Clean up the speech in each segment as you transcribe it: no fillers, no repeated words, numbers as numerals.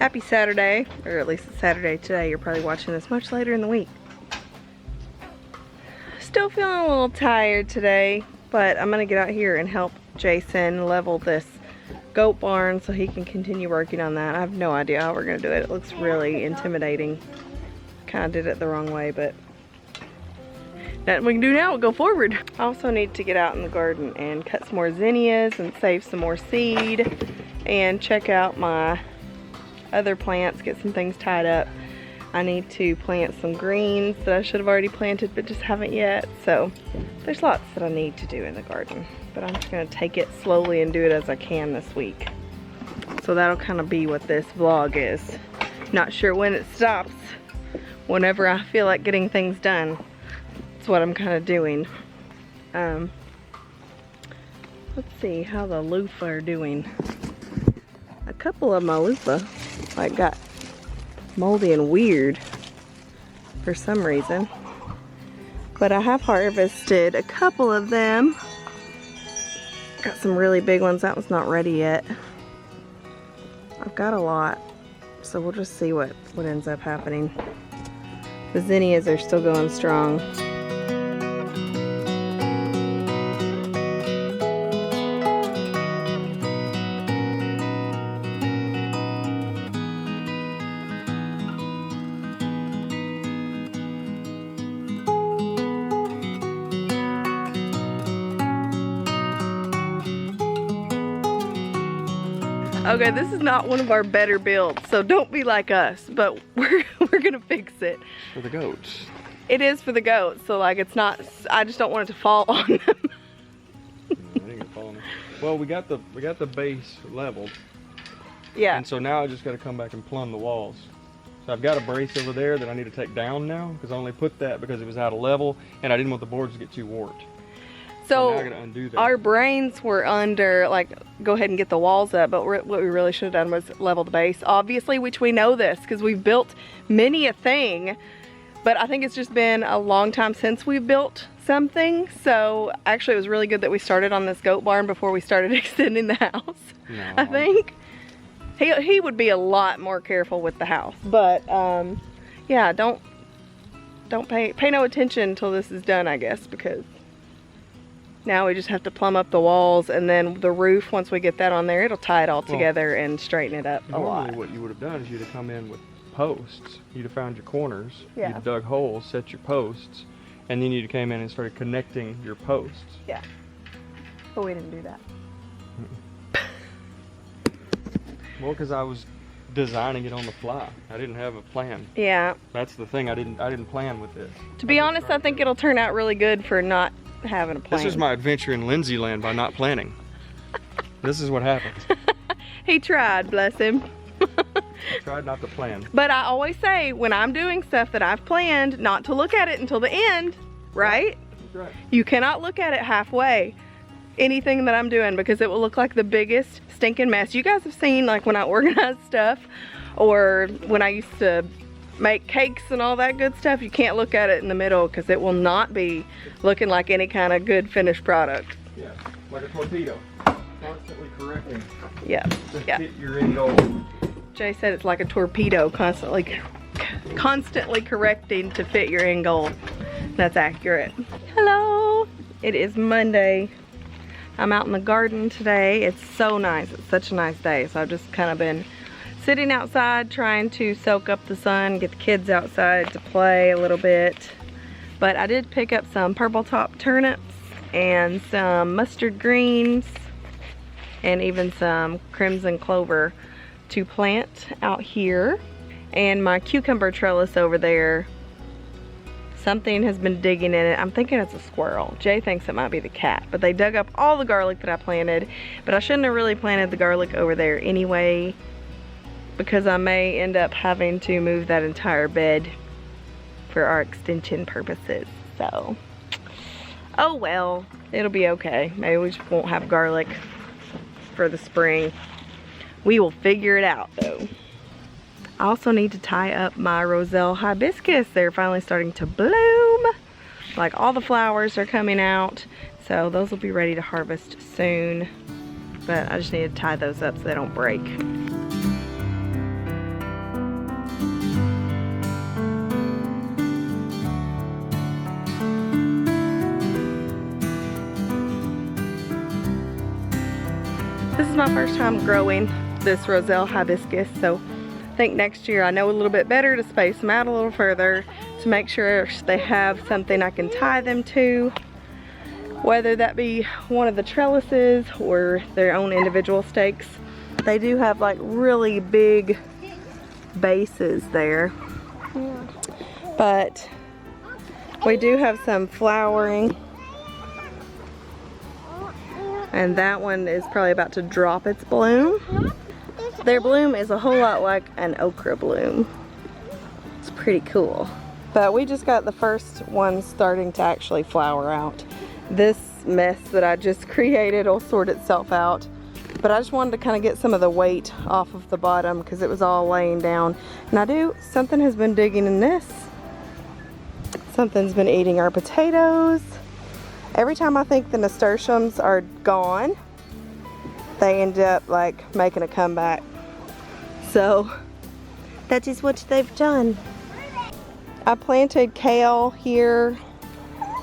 Happy Saturday, or at least it's Saturday today. You're probably watching this much later in the week. Still feeling a little tired today, but I'm gonna get out here and help Jason level this goat barn so he can continue working on that. I have no idea how we're gonna do it. It looks really intimidating. Kind of did it the wrong way, but nothing we can do now. We'll go forward. I also need to get out in the garden and cut some more zinnias and save some more seed and check out my other plants, get some things tied up. I need to plant some greens that I should have already planted but just haven't yet. So there's lots that I need to do in the garden, but I'm just gonna take it slowly and do it as I can this week. So that'll kind of be what this vlog is. Not sure when it stops. Whenever I feel like getting things done, that's what I'm kind of doing. Let's see how the loofah are doing. A couple of my loofah like got moldy and weird for some reason, but I have harvested a couple of them. Got some really big ones. That one's not ready yet. I've got a lot, so we'll just see what ends up happening. The zinnias are still going strong. Okay, this is not one of our better builds, so don't be like us, but we're gonna fix it. For the goats. It is for the goats, so like it's not, I just don't want it to fall on them. It ain't gonna fall on them. Well, we got the base leveled. Yeah. And so now I just gotta come back and plumb the walls. So I've got a brace over there that I need to take down now, because I only put that because it was out of level and I didn't want the boards to get too warped. So now I gotta undo that. Our brains were under, like, go ahead and get the walls up, but what we really should have done was level the base, obviously, which we know this because we've built many a thing, but I think it's just been a long time since we've built something. So actually it was really good that we started on this goat barn before we started extending the house. No. I think he would be a lot more careful with the house, but yeah, don't pay no attention until this is done, I guess, because now we just have to plumb up the walls, and then the roof, once we get that on there, it'll tie it all together and straighten it up a lot. Normally what you would have done is you'd have come in with posts. You'd have found your corners. Yeah. You'd have dug holes, set your posts, and then you'd have came in and started connecting your posts. Yeah. But we didn't do that. Well, because I was designing it on the fly. I didn't have a plan. Yeah. That's the thing. I didn't plan with this. To be honest, I think it'll turn out really good for not having a plan. This is my adventure in Lindsey land by not planning. This is what happens. He tried, bless him. Tried not to plan. But I always say, when I'm doing stuff that I've planned, not to look at it until the end, right? That's right. You cannot look at it halfway, anything that I'm doing, because it will look like the biggest stinking mess. You guys have seen, like, when I organize stuff, or when I used to make cakes and all that good stuff, you can't look at it in the middle because it will not be looking like any kind of good finished product. Yeah, like a torpedo. Constantly correcting. Yeah, To yeah. hit your end goal. Jay said it's like a torpedo, constantly correcting to fit your end goal. That's accurate. Hello, it is Monday. I'm out in the garden today. It's so nice. It's such a nice day. So I've just kind of been sitting outside trying to soak up the sun, get the kids outside to play a little bit. But I did pick up some purple top turnips and some mustard greens and even some crimson clover to plant out here. And my cucumber trellis over there, something has been digging in it. I'm thinking it's a squirrel. Jay thinks it might be the cat, but they dug up all the garlic that I planted. But I shouldn't have really planted the garlic over there anyway, because I may end up having to move that entire bed for our extension purposes. So, oh well, it'll be okay. Maybe we just won't have garlic for the spring. We will figure it out though. I also need to tie up my roselle hibiscus. They're finally starting to bloom. Like, all the flowers are coming out. So those will be ready to harvest soon. But I just need to tie those up so they don't break. This is my first time growing this Roselle hibiscus, so I think next year I know a little bit better to space them out a little further to make sure they have something I can tie them to, whether that be one of the trellises or their own individual stakes. They do have like really big bases there, but we do have some flowering, and that one is probably about to drop its bloom. Their bloom is a whole lot like an okra bloom. It's pretty cool. But we just got the first one starting to actually flower out. This mess that I just created will sort itself out. But I just wanted to kind of get some of the weight off of the bottom because it was all laying down. And something has been digging in this. Something's been eating our potatoes. Every time I think the nasturtiums are gone, they end up like making a comeback. So that is what they've done. I planted kale here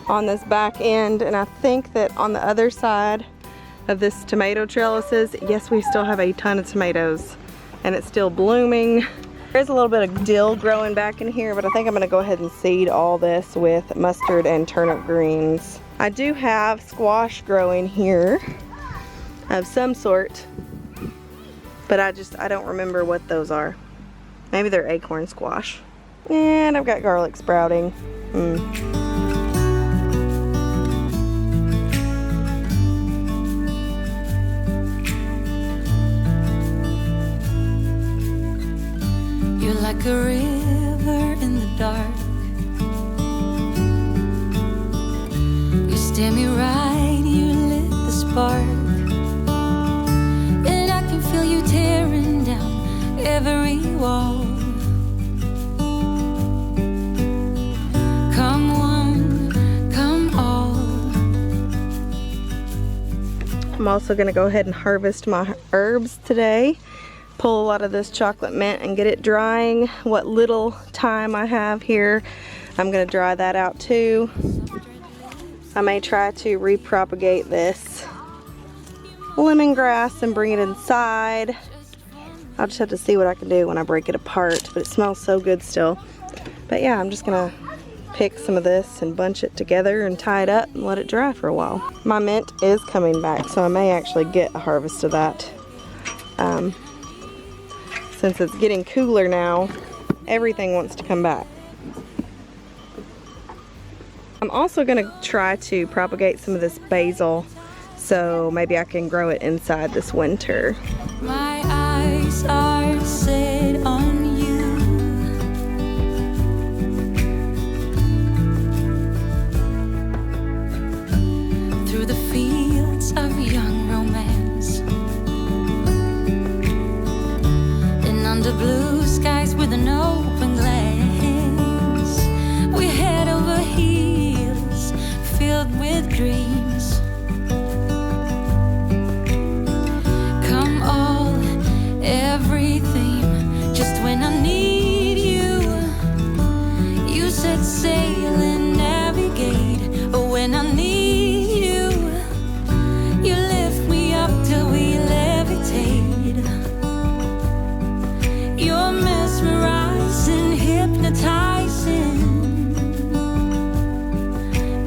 on this back end, and I think that on the other side of this tomato trellises, yes, we still have a ton of tomatoes and it's still blooming. There's a little bit of dill growing back in here, but I think I'm gonna go ahead and seed all this with mustard and turnip greens. I do have squash growing here of some sort, but I don't remember what those are. Maybe they're acorn squash. And I've got garlic sprouting. You're like a river in the dark. You stare me right, you lit the spark. And I can feel you tearing down every wall. Come one, come all. I'm also gonna go ahead and harvest my herbs today. Pull a lot of this chocolate mint and get it drying. What little time I have here, I'm gonna dry that out too. I may try to repropagate this lemongrass and bring it inside. I'll just have to see what I can do when I break it apart, but it smells so good still. But yeah, I'm just gonna pick some of this and bunch it together and tie it up and let it dry for a while. My mint is coming back, so I may actually get a harvest of that. Since it's getting cooler now, everything wants to come back. I'm also gonna try to propagate some of this basil, so maybe I can grow it inside this winter. My eyes are set on you. Through the fields of young romance, and under blue skies with an open glance, we head over heels filled with dreams. Come all, everything, just when I need you. You set sail and navigate. Oh, when I need you, you lift me up till we levitate. You're mesmerizing, hypnotizing.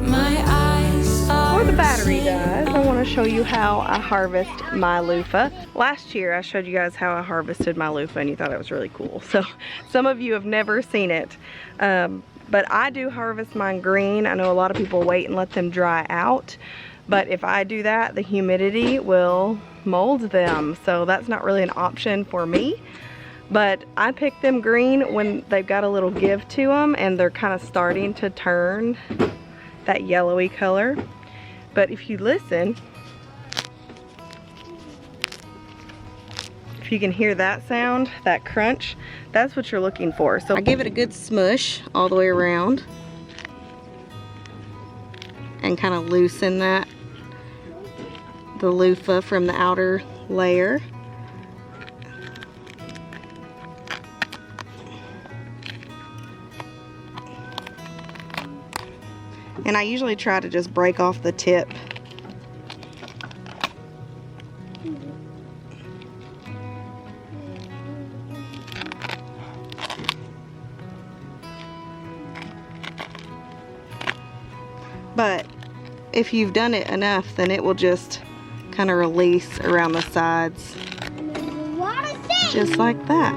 My eyes are. Before the battery dies, I want to show you how I harvest my loofah. Last year I showed you guys how I harvested my loofah and you thought it was really cool. So some of you have never seen it. But I do harvest mine green. I know a lot of people wait and let them dry out. But if I do that, the humidity will mold them. So that's not really an option for me. But I pick them green when they've got a little give to them and they're kind of starting to turn that yellowy color. But if you listen, if you can hear that sound, that crunch, that's what you're looking for. So I give it a good smush all the way around and kind of loosen the loofah from the outer layer. And I usually try to just break off the tip. But if you've done it enough, then it will just kind of release around the sides. Just like that.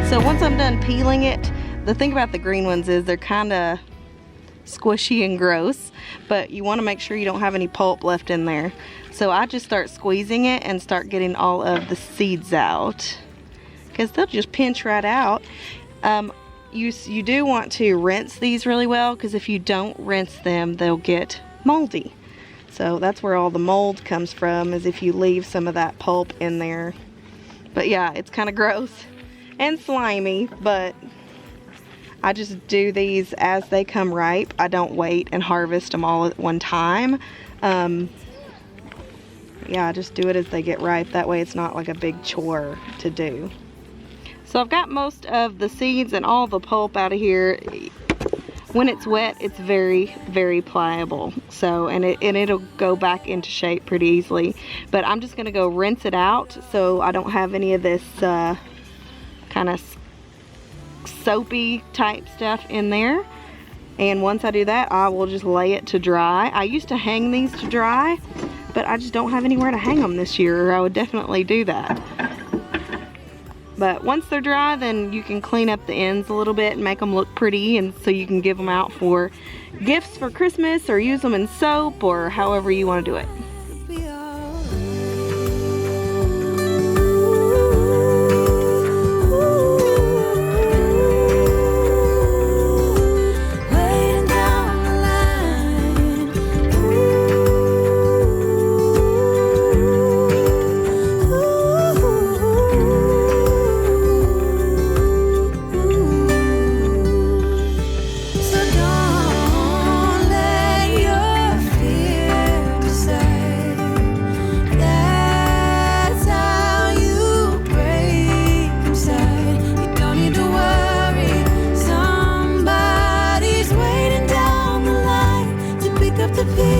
So once I'm done peeling it, the thing about the green ones is they're kind of squishy and gross, but you want to make sure you don't have any pulp left in there. So I just start squeezing it and start getting all of the seeds out, because they'll just pinch right out. You do want to rinse these really well, because if you don't rinse them, they'll get moldy. So that's where all the mold comes from, is if you leave some of that pulp in there. But yeah, it's kind of gross and slimy, but I just do these as they come ripe. I don't wait and harvest them all at one time. Yeah, I just do it as they get ripe. That way it's not like a big chore to do. So I've got most of the seeds and all the pulp out of here. When it's wet, it's very, very pliable. So, and it'll go back into shape pretty easily. But I'm just gonna go rinse it out so I don't have any of this kind of soapy type stuff in there. And once I do that, I will just lay it to dry. I used to hang these to dry, but I just don't have anywhere to hang them this year, or I would definitely do that. But once they're dry, then you can clean up the ends a little bit and make them look pretty, and so you can give them out for gifts for Christmas, or use them in soap, or however you want to do it. The